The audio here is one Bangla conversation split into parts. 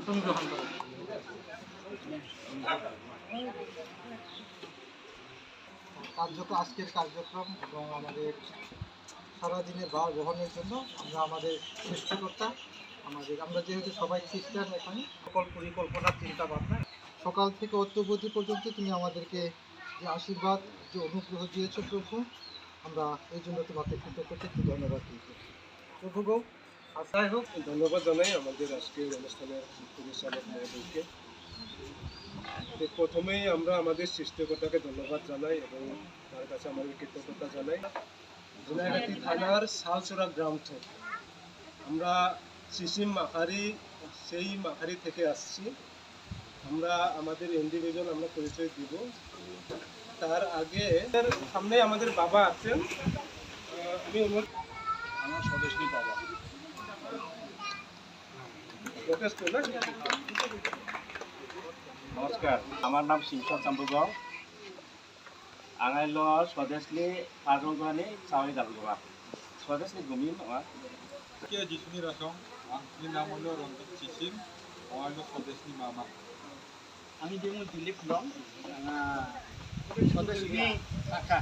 তুমি গ্রহণ করো। আজকের কার্যক্রম এবং আমাদের সারাদিনের ভার গ্রহণের জন্য আমাদের সৃষ্টিকর্তা আমরা যেহেতু সবাই খ্রিস্টান, এখানে সকল পরিকল্পনা চিন্তা ভাবনা সকাল থেকে অত্যবধি পর্যন্ত তুমি আমাদেরকে যে আশীর্বাদ, যে অনুগ্রহ দিয়েছো প্রভু, আমরা এই জন্য তোমাকে কৃতজ্ঞতা ধন্যবাদ দিয়েছি প্রভু গো। আশাই হোক, ধন্যবাদ জানাই আমাদের আজকের অনুষ্ঠানের পরিচালক মহোদয়কে। প্রথমেই আমরা আমাদের সৃষ্টিকর্তাকে ধন্যবাদ জানাই এবং তার কাছে আমাদের কৃতজ্ঞতা জানাই। ঝিনাইগাতি থানার শালচূড়া গ্রাম থেকে আমরা সিসিম মাখারি, সেই মাখারি থেকে আসছি। আমরা আমাদের ইন্ডিভিজুয়াল আমরা পরিচয় দিব। তার আগে সামনে আমাদের বাবা আছেন, আমি আমার স্বদেশী বাবা। নমস্কার, আমার নাম শিবচর চাম্বুগাঁও। आंगाइल स्वदेशनि पारगुवानि सावि दालगुवा स्वदेशनि गुमिन नङा के जिसुनि रसं आंनि नाम हलो रंजित चिसिम आंगाइल स्वदेशनि मामा আমি যেমন দিলীপ লং স্বদেশনি কাকা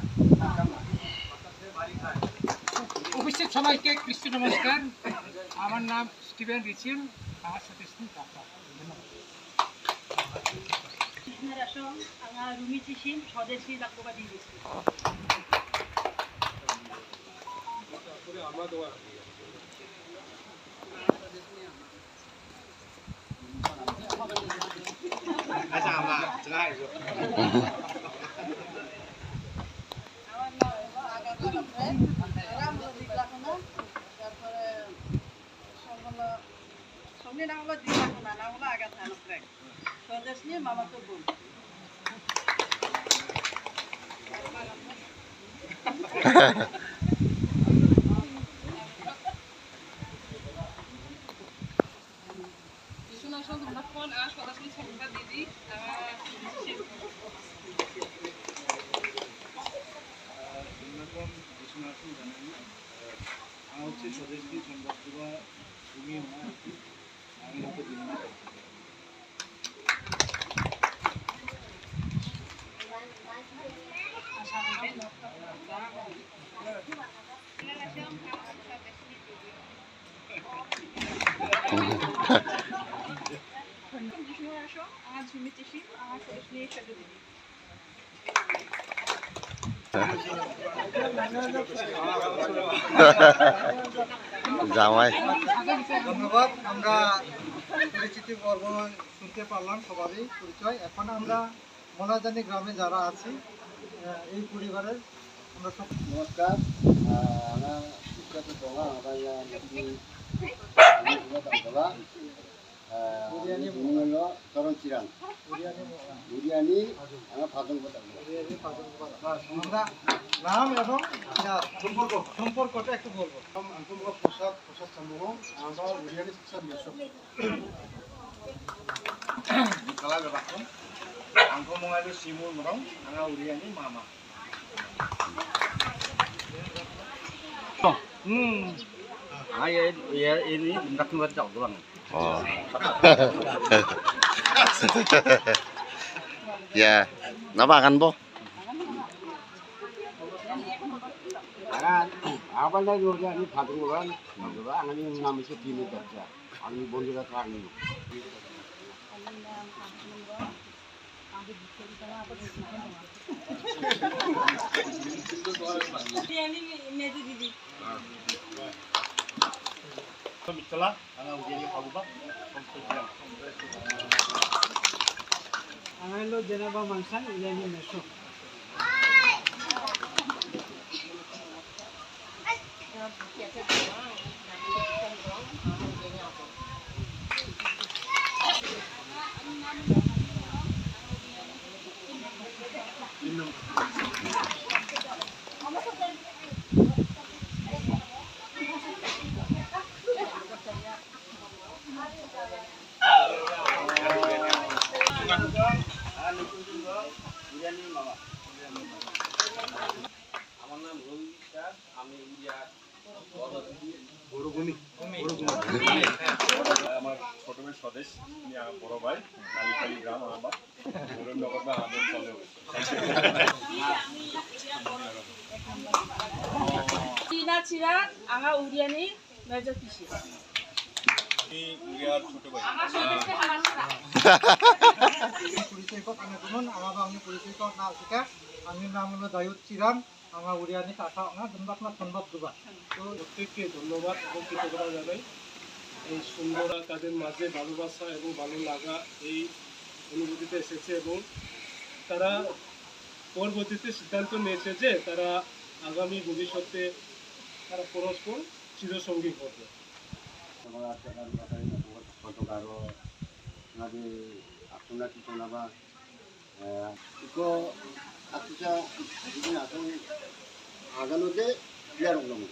উপস্থিত সবাইকে খ্রিস্ট নমস্কার। আমার নাম স্টিভেন রিচিল, আমার স্বদেশনি কাকা। রুমি চিসিম স্বদেশী লাকবা দিয়ে দিচ্ছি। আচ্ছা আমরা যাই সঙ্গে না হলো দিয়ে রাখো না হলো আগে থানো প্রায় স্বদেশ নিয়ে মামা তো বল स्वदेशी संबंधवा भूमि জামাই ধন্যবাদ। আমরা পরিচিতি পর্ব শুনতে পারলাম, সবারই পরিচয়। এখন আমরা মনাজানি গ্রামে যারা আছি এই পরিবারের আমরা সব নমস্কার। আমরা শিক্ষাত দলা হলো তরণ চিরান বিরিয়ানি আমরা ফাদন কথা আমরা নাম এবং সম্পর্কটা একটু বলবো। প্রসাদ চামুহ আমরা বিরিয়ানি শিক্ষা নিয়েছি। kala lebakan angko mengalu simul merong anga uriani mama ya ini hendak buat jauh doang. Oh. Ya, napa akan po? apa lagi uriani ফাদন ওরান আমি নাম এসে তিনি যাচ্ছে আমি বন্ধুরা থাকি Bicara, anga uriani kaluba. আঙাইলো জেনেভা মাংসান ইলানি মেশো। আমার নাম রোহিত দাস, আমি ইন্ডিয়ার আমার ছোট ভাই স্বদেশ বড় ভাই কালীখালী গ্রাম আমার নগর বা আমাদের চলে Cina Cira, anga Uriani, Meja Pishi. উড়িয়ার ছোট ভাই পরিচয় কর আমি গুনুন আমি পরিচয় কর না শিকা আমি নাম হলো দায়ুদ চিরান আমার উড়িয়ানি কাকা না ধন্যবাদ না ধন্যবাদ দুবার তো প্রত্যেককে ধন্যবাদ এবং কৃতজ্ঞতা জানাই এই সুন্দর তাদের মাঝে ভালোবাসা এবং ভালো লাগা এই অনুভূতিতে এসেছে এবং তারা পরবর্তীতে সিদ্ধান্ত নিয়েছে যে তারা আগামী ভবিষ্যতে তারা পরস্পর চিরসঙ্গী করবে Sekolah sekarang katanya buat foto karo nanti aku nanti kenapa itu aku ini aku agak nanti biar orang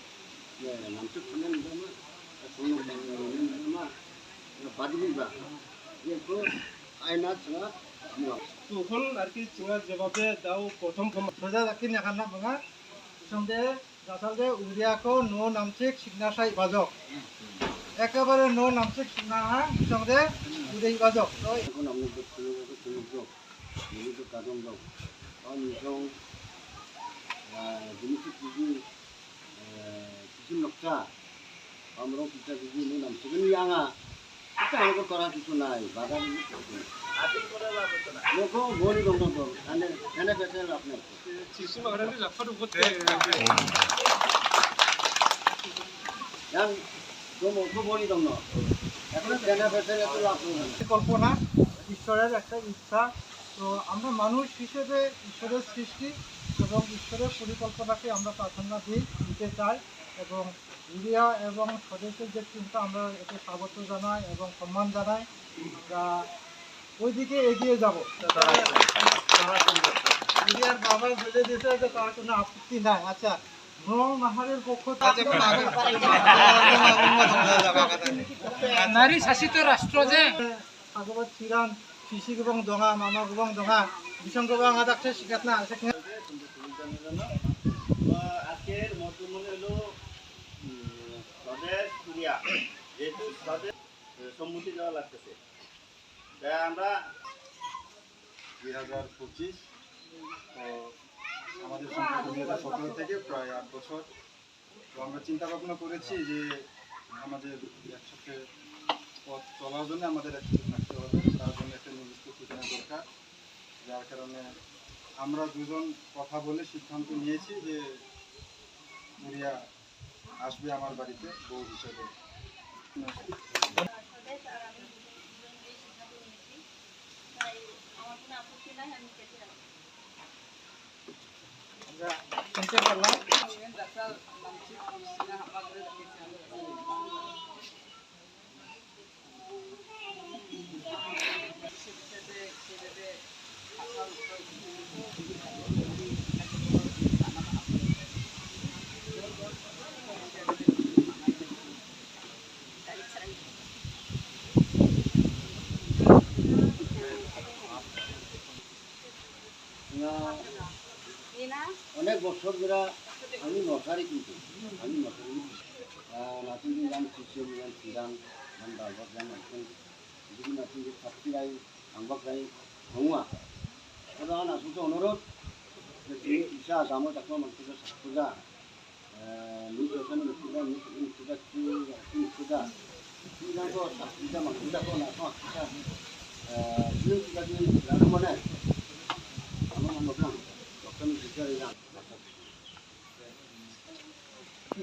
ya nanti punya nama punya nama bagi juga itu aina cuma তখন আর কি চিঙা যেভাবে দাও প্রথম সোজা রাখি নাখানা ভাঙা সঙ্গে আচলতে উড়িয়াকো নো নামচিক সিগনাসাই বাজক একেবারে নো নামচিক সিগনাহা সঙ্গে উদয় বাজক তো এখন আমরা তো কারণ দাও আর নিশ্চয় জিনিস কিছু নকশা আমরা কিছু কিছু নাম সেখানে আঙা এটা আমাকে করা কিছু নাই বাগান লোক বলি দম তো এনে বেঁচে লাভ নাই শিশু মারানি লাফার উপরে জান তো বলি দম না এখন এনে বেঁচে এত লাভ নেই কল্পনা ঈশ্বরের একটা ইচ্ছা তো আমরা মানুষ হিসেবে ঈশ্বরের সৃষ্টি এবং ঈশ্বরের পরিকল্পনাকে আমরা প্রাধান্য দিতে চাই এবং উড়িয়া এবং স্বদেশের যে চিন্তা আমরা একে স্বাগত জানাই এবং সম্মান জানাই আমরা ওই দিকে এগিয়ে যাব উড়িয়ার বাবা বলে দিতে যে তার কোনো আপত্তি নাই আচ্ছা নাহারের পক্ষ থেকে নারী শাসিত রাষ্ট্র যে ভাগবত চিরান শিশিক এবং দঙা মানব এবং দঙা বিসঙ্গ এবং আদাক্ষে শিখাত না সেখানে আজকের মতলব হলো স্বদেশ উড়িয়া যেহেতু স্বদেশ সম্মতি দেওয়া লাগতেছে তাই আমরা 2025 তো আমাদের সম্পর্ক 2017 থেকে প্রায় 8 বছর তো আমরা চিন্তা ভাবনা করেছি যে আমাদের একসাথে পথ চলার জন্য আমাদের একসাথে থাকতে হবে তার জন্য একটা নির্দিষ্ট সূচনা দরকার যার কারণে আমরা দুজন কথা বলে সিদ্ধান্ত নিয়েছি যে উড়িয়া আসবে আমার বাড়িতে বউ হিসেবে আমরা শুনতে পারলাম অনেক বছর ধরে আমি নসারি কিন্তু আমি নসারি নাচুন গান সিস্টেম গান সিরান গান বারবার গান নাচুন যদি নাচুন সাতটিরাই আংবাক রাই হওয়া ওরা নাচুতে অনুরোধ যে ইচ্ছা আগামো তাকে মানুষকে সাতপূজা নির্দেশন নিশ্চিতা নিশ্চিতা নিশ্চিতা নিশ্চিতা সাতপূজা মানুষটা নাচো আচ্ছা নিশ্চিতা মানে আমার নাম ডক্টর বিচার গান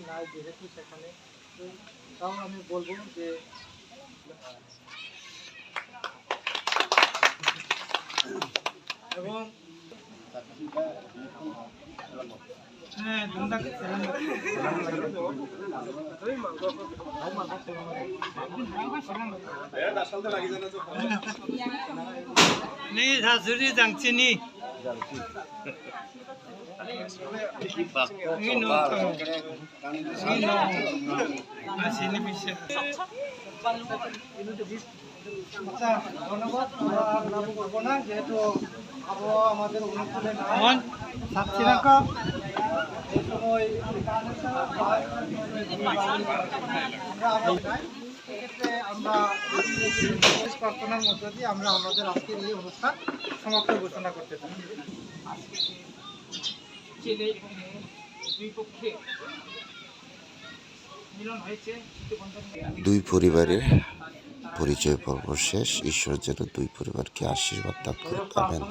নাই যেহেতু সেখানে তো তাও আমি বলবো যে এবং হ্যাঁ শাশুড়ি জাংচিনি আচ্ছা ধন্যবাদ আমরা করবো না যেহেতু আবো আমাদের অনুষ্ঠানে নাই থাকছি না এই সময় আমরা সেক্ষেত্রে আমরা শেষ প্রার্থনার মধ্য দিয়ে আমরা আমাদের আজকের এই অনুষ্ঠান সমাপ্ত ঘোষণা করতে চাই। আজকে যে ছেলে এবং মেয়ে দুই পক্ষে মিলন হয়েছে দুই পরিবারের পরিচয় পর্ব শেষ। ঈশ্বর যেন দুই পরিবারকে আশীর্বাদ দান করুন। আমেন।